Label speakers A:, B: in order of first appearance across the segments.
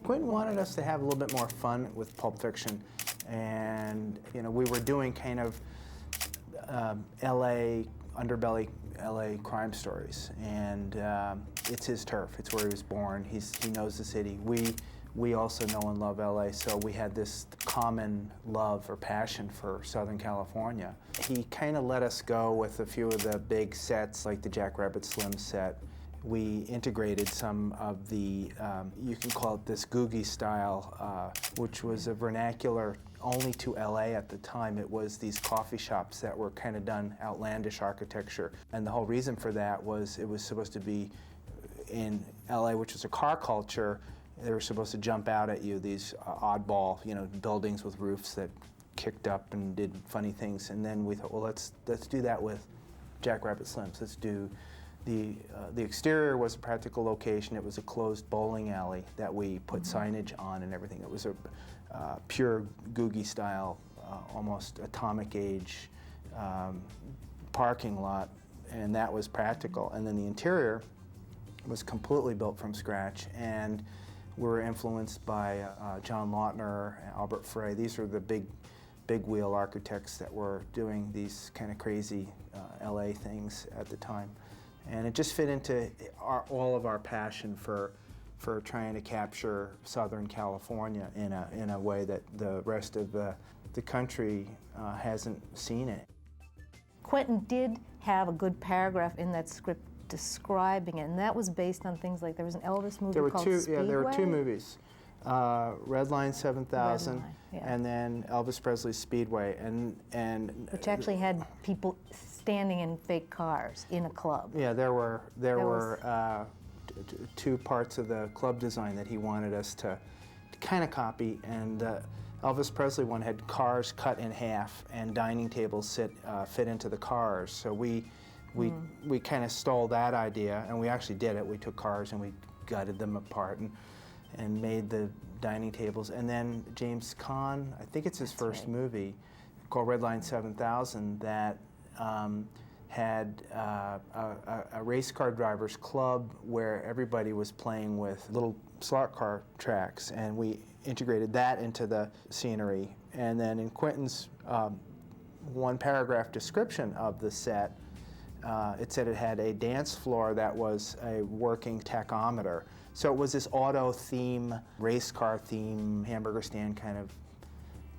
A: Quentin wanted us to have a little bit more fun with Pulp Fiction, and we were doing kind of LA underbelly, LA crime stories, and it's his turf. It's where he was born. He knows the city. We also know and love LA, so we had this common love or passion for Southern California. He kind of let us go with a few of the big sets, like the Jackrabbit Slim set. We integrated some of the, you can call it this Googie style, which was a vernacular only to LA at the time. It was these coffee shops that were kind of done outlandish architecture. And the whole reason for that was it was supposed to be in LA, which was a car culture. They were supposed to jump out at you, these oddball, buildings with roofs that kicked up and did funny things. And then we thought, well, let's do that with Jackrabbit Slims. Let's do the exterior was a practical location. It was a closed bowling alley that we put signage on and everything. It was a pure Googie style, almost atomic age parking lot, and that was practical. And then the interior was completely built from scratch, and we were influenced by John Lautner, Albert Frey. These are the big wheel architects that were doing these kind of crazy LA things at the time. And it just fit into all of our passion for trying to capture Southern California in a way that the rest of the country hasn't seen it.
B: Quentin did have a good paragraph in that script describing it, and that was based on things like there was an Elvis movie called Speedway.
A: Yeah, there were two movies, Red Line 7000,
B: Red Line, yeah.
A: And then Elvis Presley's Speedway, and
B: which actually had people standing in fake cars in a club.
A: Yeah, there were two parts of the club design that he wanted us to kind of copy, and Elvis Presley one had cars cut in half and dining tables fit into the cars. So we kind of stole that idea, and we actually did it. We took cars and we gutted them apart and made the dining tables. And then James Caan, I think it's his first movie, called Red Line 7000, that had a race car drivers club where everybody was playing with little slot car tracks, and we integrated that into the scenery. And then in Quentin's one paragraph description of the set, it said it had a dance floor that was a working tachometer. So it was this auto theme, race car theme, hamburger stand kind of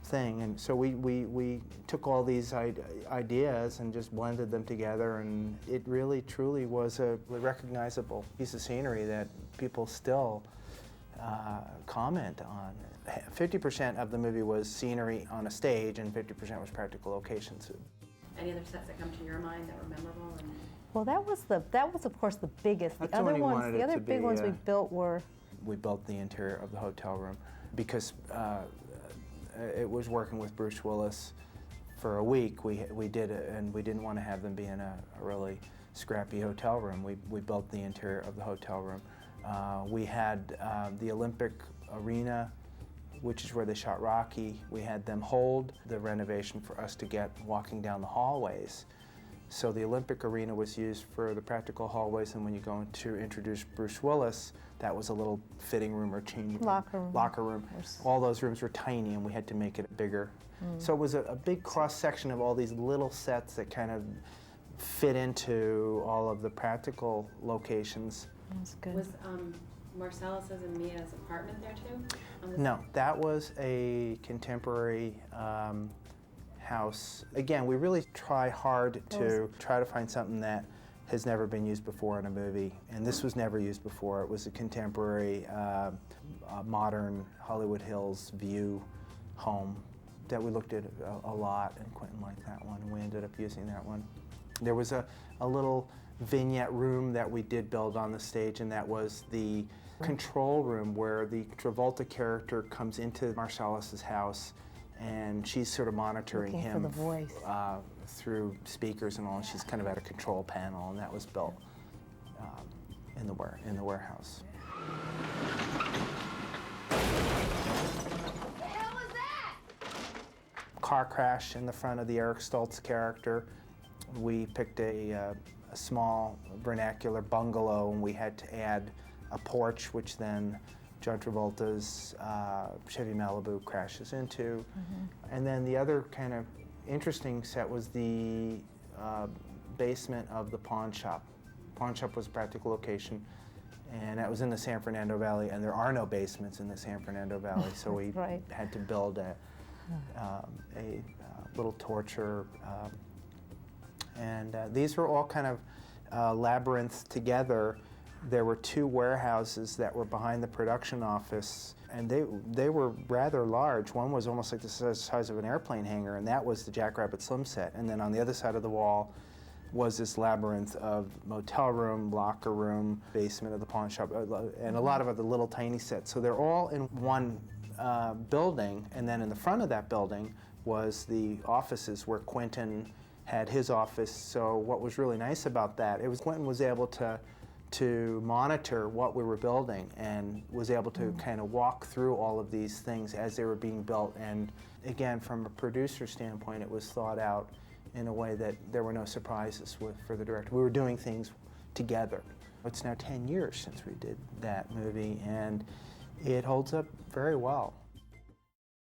A: thing. And so we took all these ideas and just blended them together, and it really truly was a recognizable piece of scenery that people still comment on. 50% of the movie was scenery on a stage, and 50% was practical locations.
C: Any other sets that come to your mind that were memorable?
B: Well, that was of course the biggest. The other big ones we built were.
A: We built the interior of the hotel room because it was working with Bruce Willis for a week. We did it, and we didn't want to have them be in a really scrappy hotel room. We built the interior of the hotel room. We had the Olympic Arena, which is where they shot Rocky. We had them hold the renovation for us to get walking down the hallways. So the Olympic Arena was used for the practical hallways, and when you go to introduce Bruce Willis, that was a little fitting room or change room. Locker room. All those rooms were tiny, and we had to make it bigger. So it was a big cross-section of all these little sets that kind of fit into all of the practical locations.
B: That's good.
C: Was Marcellus's and Mia's apartment there too?
A: No, that was a contemporary house. Again, we really try hard to try to find something that has never been used before in a movie, and this was never used before. It was a contemporary, modern Hollywood Hills view home that we looked at a lot, and Quentin liked that one, and we ended up using that one. There was a little vignette room that we did build on the stage, and that was the control room where the Travolta character comes into Marcellus's house, and she's sort of monitoring him
B: for the voice.
A: Through speakers and all. And she's kind of at a control panel, and that was built in the warehouse.
D: What the hell was that?
A: Car crash in the front of the Eric Stoltz character. We picked a small vernacular bungalow, and we had to add a porch, which then John Travolta's Chevy Malibu crashes into. And then the other kind of interesting set was the basement of the pawn shop. Pawn shop was a practical location, and that was in the San Fernando Valley, and there are no basements in the San Fernando Valley, so we
B: Right.
A: had to build a little torture. And these were all kind of labyrinths together. There were two warehouses that were behind the production office, and they were rather large. One was almost like the size of an airplane hangar, and that was the Jackrabbit Slim set. And then on the other side of the wall was this labyrinth of motel room, locker room, basement of the pawn shop, and a lot of other little tiny sets. So they're all in one building, and then in the front of that building was the offices where Quentin had his office. So what was really nice about that, it was Quentin was able to monitor what we were building and was able to kind of walk through all of these things as they were being built. And again, from a producer standpoint, it was thought out in a way that there were no surprises for the director. We were doing things together. It's now 10 years since we did that movie, and it holds up very well.